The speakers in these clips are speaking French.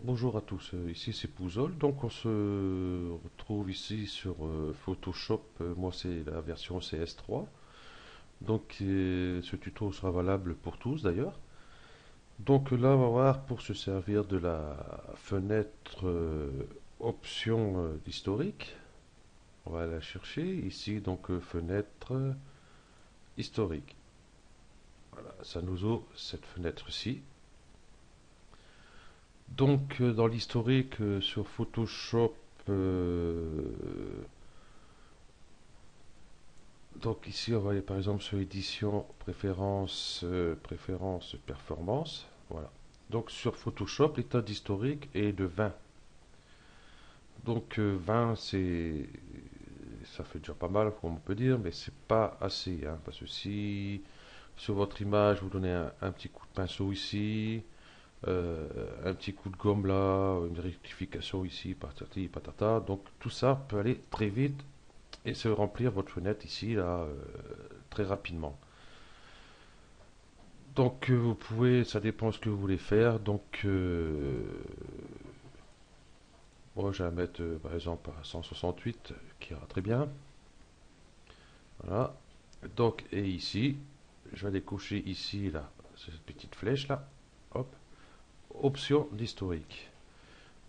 Bonjour à tous, ici c'est Pouzol. Donc on se retrouve ici sur Photoshop. Moi c'est la version CS3. Donc ce tuto sera valable pour tous d'ailleurs. Donc là on va voir pour se servir de la fenêtre option d'historique. On va la chercher ici, donc fenêtre historique. Voilà, ça nous ouvre cette fenêtre-ci. Donc dans l'historique sur Photoshop, euh, donc ici on va aller par exemple sur édition, préférence, préférence, performance. Voilà. Donc sur Photoshop, l'état d'historique est de 20. Donc 20 ça fait déjà pas mal, comme on peut dire, mais c'est pas assez, hein, parce que si sur votre image vous donnez un petit coup de pinceau ici, un petit coup de gomme là, une rectification ici, patati patata, donc tout ça peut aller très vite et se remplir votre fenêtre ici là très rapidement. Donc vous pouvez, ça dépend ce que vous voulez faire. Donc moi je vais mettre par exemple à 168 qui ira très bien. Voilà. Donc et ici, je vais aller cocher ici là, cette petite flèche là. Hop. Option d'historique.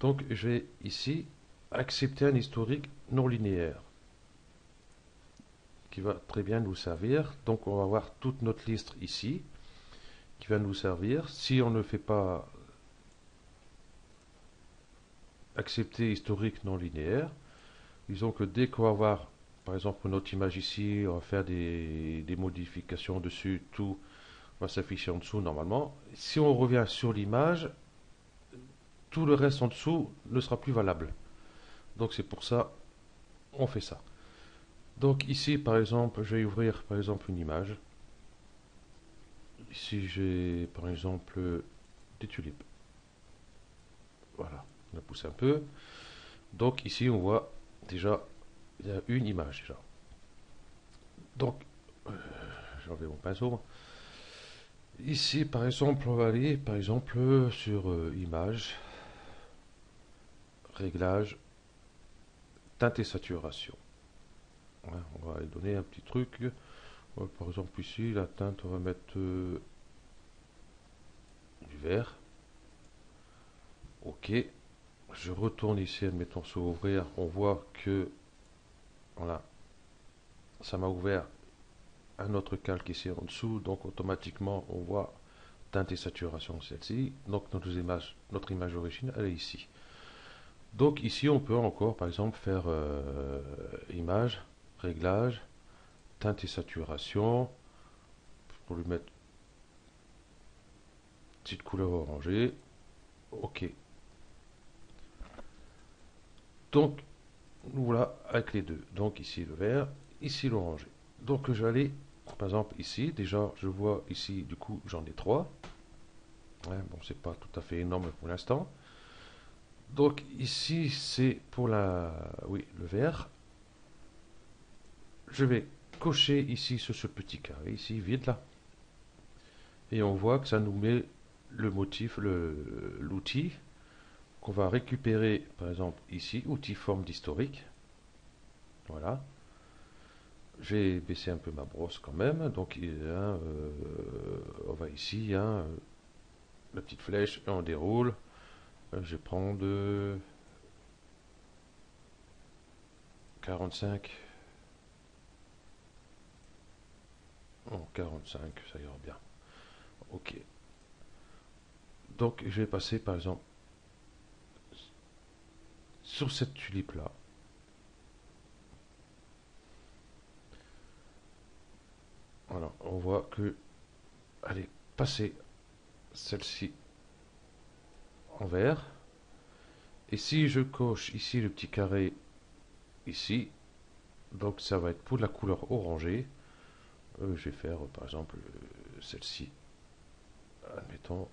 Donc je vais ici accepter un historique non linéaire qui va très bien nous servir. Donc on va voir toute notre liste ici qui va nous servir. Si on ne fait pas accepter historique non linéaire, disons que dès qu'on va voir, par exemple, notre image ici, on va faire des modifications dessus, tout va s'afficher en dessous normalement. Si on revient sur l'image, tout le reste en dessous ne sera plus valable. Donc c'est pour ça on fait ça. Donc ici, par exemple, je vais ouvrir par exemple une image. Ici, j'ai par exemple des tulipes. Voilà, on a poussé un peu. Donc ici, on voit déjà, il y a une image déjà. Donc, j'ai enlevé mon pinceau. Ici, par exemple, on va aller par exemple sur Image, Réglages, Teinte et Saturation. Ouais, on va lui donner un petit truc. Ouais, par exemple, ici, la teinte, on va mettre du vert. Ok. Je retourne ici, admettons, sur Ouvrir. On voit que, voilà, ça m'a ouvert un autre calque ici en dessous. Donc, automatiquement, on voit teinte et saturation, celle-ci. Donc, notre image d'origine, elle est ici. Donc ici, on peut encore, par exemple, faire image, réglage, teinte et saturation, pour lui mettre une petite couleur orangée. OK. Donc, nous voilà avec les deux. Donc ici le vert, ici l'orangé. Donc je vais aller, par exemple, ici. Déjà, je vois ici, du coup, j'en ai trois. Ouais, bon, c'est pas tout à fait énorme pour l'instant. Donc ici, c'est pour oui, le vert. Je vais cocher ici sur ce petit carré, ici, vide là. Et on voit que ça nous met le motif, l'outil qu'on va récupérer par exemple ici, outil forme d'historique. Voilà. J'ai baissé un peu ma brosse quand même. Donc on va ici, la petite flèche et on déroule. Je prends de 45. Oh, 45, ça ira bien. Ok. Donc je vais passer par exemple sur cette tulipe là. Voilà, on voit que elle est passée celle-ci en vert. Et si je coche ici le petit carré ici, donc ça va être pour la couleur orangée. Je vais faire par exemple celle-ci. Admettons.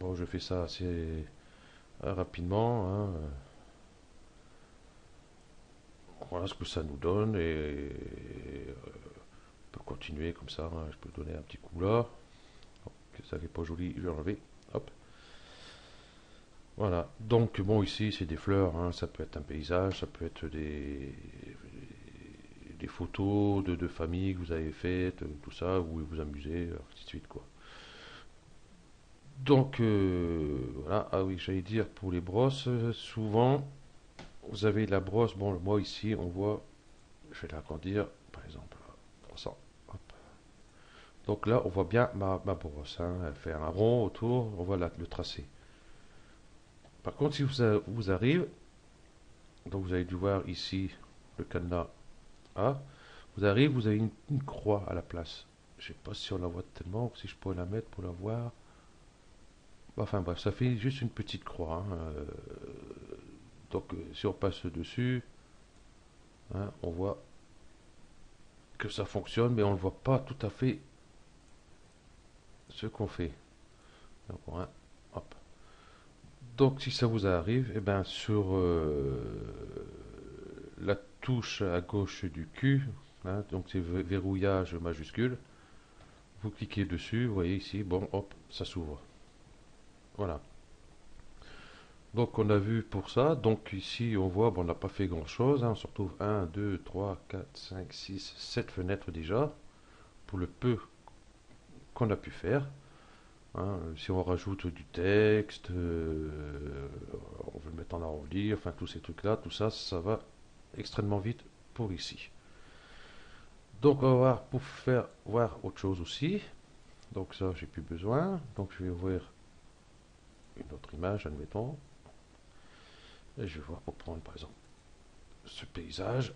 Bon, je fais ça assez rapidement, hein. Voilà ce que ça nous donne et on peut continuer comme ça, hein. Je peux donner un petit coup là. Que ça n'est pas joli, je vais enlever. Hop. Voilà. Donc bon, ici c'est des fleurs, hein, ça peut être un paysage, ça peut être des photos de famille que vous avez faites, tout ça, vous vous amusez, ainsi de suite quoi. Donc voilà, ah oui, j'allais dire pour les brosses, souvent vous avez la brosse, bon moi ici on voit, je vais l'agrandir par exemple 300. Hop. Donc là on voit bien ma brosse, hein, elle fait un rond autour, on voit le tracé. Par contre si vous arrive, donc vous avez dû voir ici le cadenas A, vous arrive, vous avez une croix à la place. Je sais pas si on la voit tellement, ou si je pourrais la mettre pour la voir. Enfin bref, ça fait juste une petite croix, hein. Donc si on passe dessus, hein, on voit que ça fonctionne, mais on ne voit pas tout à fait ce qu'on fait. Donc, hein, hop. Donc si ça vous arrive, eh ben, sur la touche à gauche du Q, hein, donc c'est verrouillage majuscule, vous cliquez dessus, vous voyez ici, bon hop, ça s'ouvre. Voilà. Donc on a vu pour ça, donc ici on voit, bon, on n'a pas fait grand chose, hein, on se retrouve 1, 2, 3, 4, 5, 6, 7 fenêtres déjà, pour le peu qu'on a pu faire. Hein. Si on rajoute du texte, on veut le mettre en arrondi, enfin tous ces trucs-là, tout ça, ça va extrêmement vite pour ici. Donc on va voir pour faire voir autre chose aussi. Donc ça j'ai plus besoin. Donc je vais ouvrir une autre image, admettons. Et je vais voir pour prendre par exemple ce paysage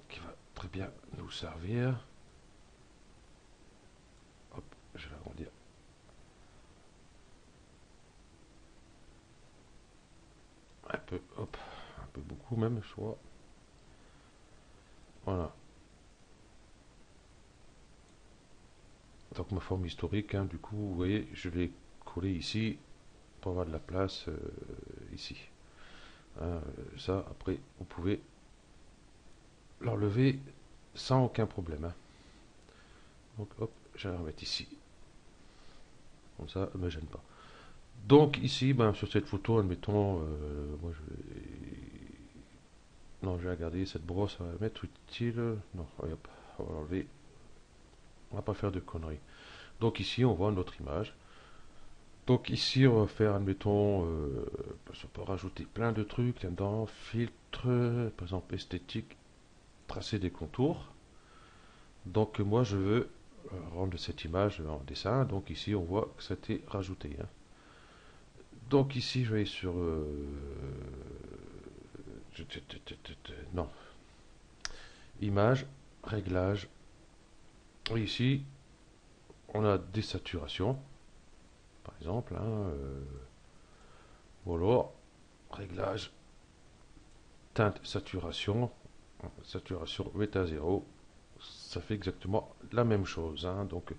qui va très bien nous servir. Hop, je vais agrandir un peu, hop, un peu beaucoup même, je crois. Voilà. Donc ma forme historique, hein, du coup, vous voyez, je l'ai collé ici pour avoir de la place ici. Hein, ça, après, vous pouvez l'enlever sans aucun problème. Hein. Donc hop, je vais la remettre ici. Comme ça, elle ne me gêne pas. Donc ici, ben, sur cette photo, admettons, moi je vais... Non, je vais regarder cette brosse, à mettre utile. Non, hop, on va l'enlever. On va pas faire de conneries. Donc ici, on voit notre image. Donc ici, on va faire, admettons, on peut rajouter plein de trucs là-dedans, filtre, par exemple esthétique, tracer des contours. Donc moi, je veux rendre cette image en dessin. Donc ici, on voit que ça a été rajouté. Hein. Donc ici, je vais aller sur... non, image, réglage. Et ici, on a des saturations, par exemple. Hein, voilà, réglage, teinte, saturation. Saturation bêta 0, ça fait exactement la même chose. Hein. Donc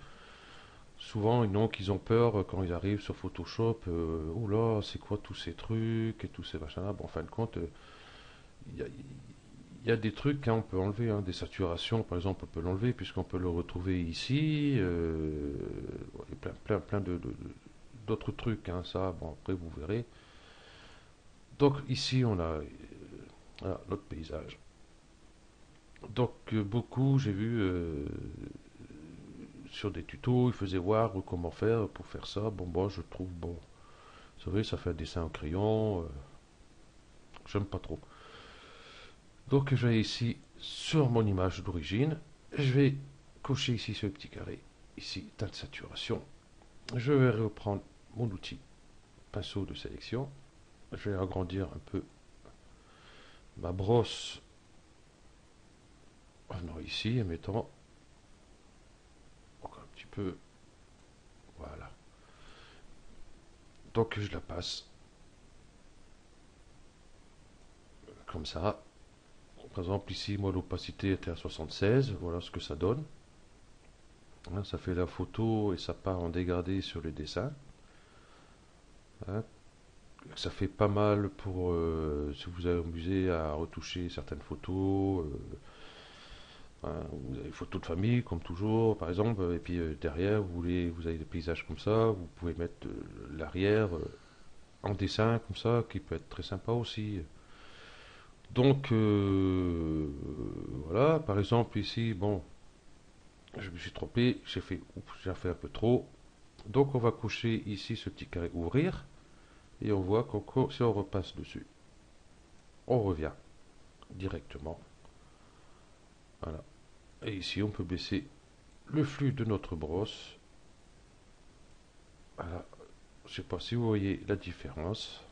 souvent ils ont peur quand ils arrivent sur Photoshop, oh là c'est quoi tous ces trucs et tous ces machins là. Bon, en fin de compte, il y a des trucs, hein, on peut enlever, hein, des saturations par exemple, on peut l'enlever puisqu'on peut le retrouver ici. Il y a plein d'autres trucs, hein, ça, bon après vous verrez. Donc ici on a voilà, notre paysage. Donc beaucoup, j'ai vu sur des tutos, ils faisaient voir comment faire pour faire ça. Bon, moi je trouve, bon, vous savez, ça fait un dessin au crayon, j'aime pas trop. Donc je vais ici sur mon image d'origine, je vais cocher ici ce petit carré, ici teinte saturation. Je vais reprendre mon outil pinceau de sélection. Je vais agrandir un peu ma brosse. Revenons ici et mettons encore un petit peu. Voilà. Donc je la passe comme ça. Par exemple ici, moi l'opacité était à 76. Voilà ce que ça donne. Hein, ça fait la photo et ça part en dégradé sur le dessin. Hein, ça fait pas mal pour si vous avez amusé à retoucher certaines photos. Hein, vous avez photo de famille, comme toujours, par exemple, et puis derrière, vous avez des paysages comme ça, vous pouvez mettre l'arrière en dessin, comme ça, qui peut être très sympa aussi. Donc, voilà, par exemple, ici, bon, je me suis trompé, oups, j'ai fait un peu trop. Donc, on va coucher ici ce petit carré ouvrir, et on voit si on repasse dessus, on revient directement. Voilà. Et ici, on peut baisser le flux de notre brosse. Voilà. Je ne sais pas si vous voyez la différence.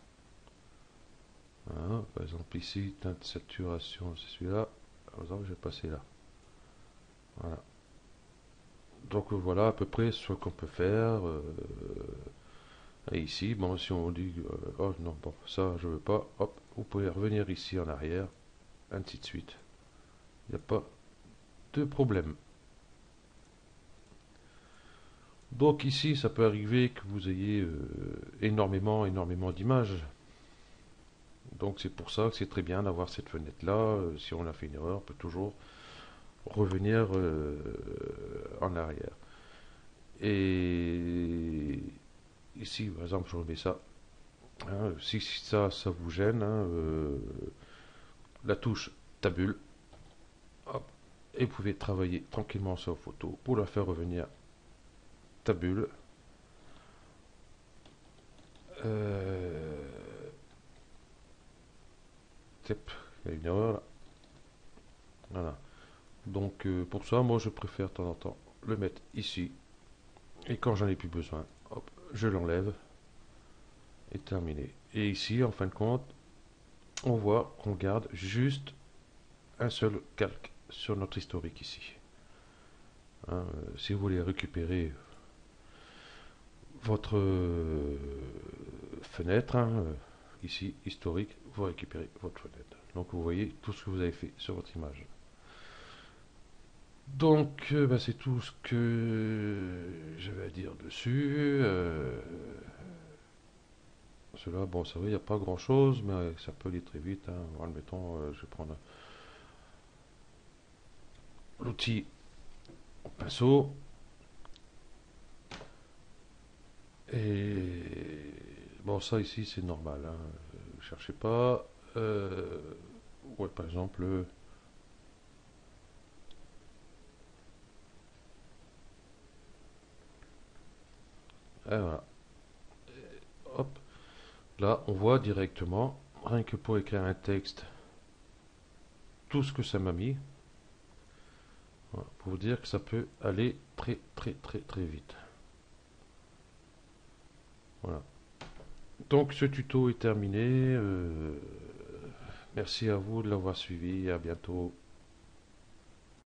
Hein, par exemple, ici, teinte de saturation, c'est celui-là. Par exemple, je vais passer là. Voilà. Donc voilà à peu près ce qu'on peut faire. Et ici, bon, si on dit, oh non, bon, ça je veux pas, hop, vous pouvez revenir ici en arrière, ainsi de suite. Il n'y a pas de problème. Donc ici, ça peut arriver que vous ayez énormément d'images. Donc c'est pour ça que c'est très bien d'avoir cette fenêtre-là. Si on a fait une erreur, on peut toujours revenir en arrière. Et ici, par exemple, je remets ça. Hein, si ça vous gêne, hein, la touche tabule, hop, et vous pouvez travailler tranquillement sur la photo pour la faire revenir tabule. Euh, il y a une erreur là. Voilà. Donc pour ça, moi je préfère de temps en temps le mettre ici. Et quand j'en ai plus besoin, hop, je l'enlève et terminé. Et ici, en fin de compte, on voit qu'on garde juste un seul calque sur notre historique ici. Hein, si vous voulez récupérer votre fenêtre, hein, ici, historique, vous récupérez votre fenêtre. Donc vous voyez tout ce que vous avez fait sur votre image. Donc bah, c'est tout ce que j'avais à dire dessus. Cela, bon, ça va, il n'y a pas grand chose, mais ça peut aller très vite. Hein. Admettons, je vais prendre l'outil au pinceau. Et bon, ça ici, c'est normal. Hein. Cherchez pas. Ouais, par exemple. Et voilà. Hop. Là, on voit directement, rien que pour écrire un texte, tout ce que ça m'a mis. Voilà, pour vous dire que ça peut aller très vite. Voilà. Donc ce tuto est terminé. Merci à vous de l'avoir suivi. À bientôt.